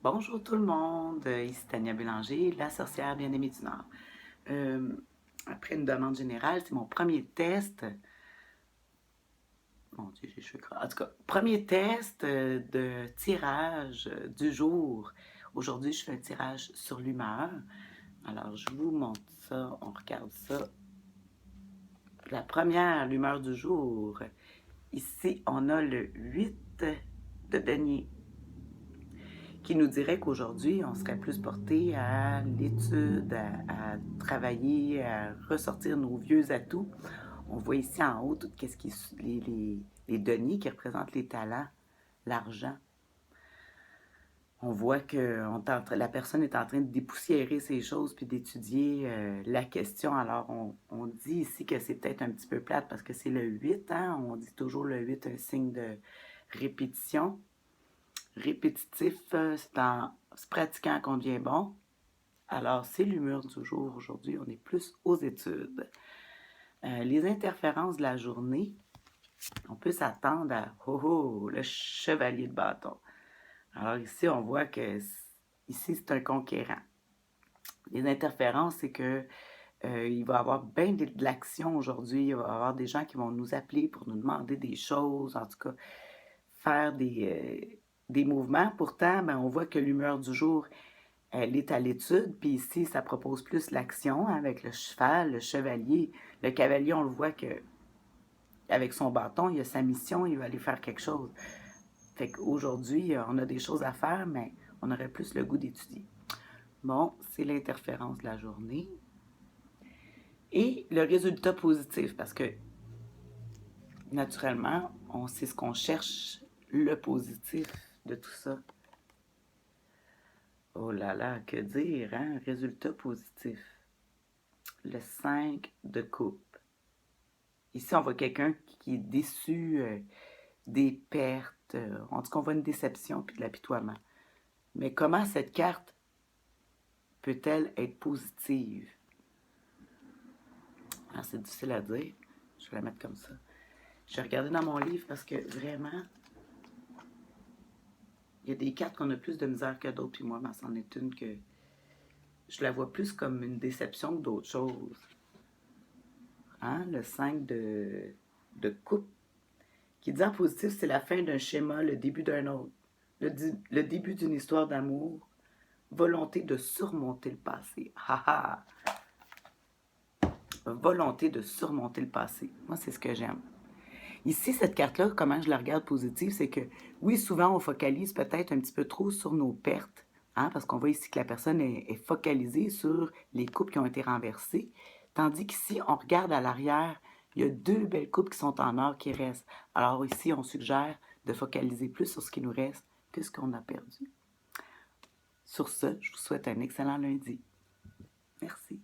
Bonjour tout le monde, ici Tania Bélanger, la sorcière bien-aimée du Nord. Euh, Après une demande générale, c'est mon premier test. Mon Dieu, j'ai les cheveux gras. En tout cas, premier test de tirage du jour. Aujourd'hui, je fais un tirage sur l'humeur. Alors, je vous montre ça, on regarde ça. La première, l'humeur du jour. Ici, on a le 8 de denier, qui nous dirait qu'aujourd'hui, on serait plus porté à l'étude, à travailler, à ressortir nos vieux atouts. On voit ici en haut tout ce qui les deniers qui représentent les talents, l'argent. On voit que la personne est en train de dépoussiérer ses choses puis d'étudier la question. Alors, on dit ici que c'est peut-être un petit peu plate parce que c'est le 8, hein? On dit toujours le 8, un signe de répétition. Répétitif, c'est en se pratiquant qu'on devient bon. Alors, c'est l'humeur du jour. Aujourd'hui, on est plus aux études. Les interférences de la journée, on peut s'attendre à le chevalier de bâton. Alors ici, on voit que ici, c'est un conquérant. Les interférences, c'est que il va y avoir bien de l'action aujourd'hui. Il va y avoir des gens qui vont nous appeler pour nous demander des choses, en tout cas, faire des mouvements. Pourtant, ben, on voit que l'humeur du jour, elle est à l'étude. Puis ici, ça propose plus l'action avec le cheval, le chevalier. Le cavalier, on le voit que avec son bâton, il a sa mission, il va aller faire quelque chose. Fait qu'aujourd'hui, on a des choses à faire, mais on aurait plus le goût d'étudier. Bon, c'est l'interférence de la journée. Et le résultat positif, parce que naturellement, on sait ce qu'on cherche, le positif de tout ça. Oh là là, que dire, hein? Résultat positif. Le 5 de coupe. Ici, on voit quelqu'un qui est déçu des pertes. On dit qu'on voit une déception puis de l'apitoiement. Mais comment cette carte peut-elle être positive? Alors, c'est difficile à dire. Je vais la mettre comme ça. Je vais regarder dans mon livre parce que vraiment, il y a des cartes qu'on a plus de misère que d'autres. Puis moi, c'en est une que je la vois plus comme une déception que d'autres choses. Hein? Le 5 de coupe, qui dit en positif, c'est la fin d'un schéma, le début d'un autre. Le début d'une histoire d'amour, volonté de surmonter le passé. Haha! Volonté de surmonter le passé. Moi, c'est ce que j'aime. Ici, cette carte-là, comment je la regarde positive, c'est que oui, souvent, on focalise peut-être un petit peu trop sur nos pertes, hein, parce qu'on voit ici que la personne est focalisée sur les coupes qui ont été renversées, tandis qu'ici, on regarde à l'arrière, il y a deux belles coupes qui sont en or qui restent. Alors ici, on suggère de focaliser plus sur ce qui nous reste que ce qu'on a perdu. Sur ce, je vous souhaite un excellent lundi. Merci.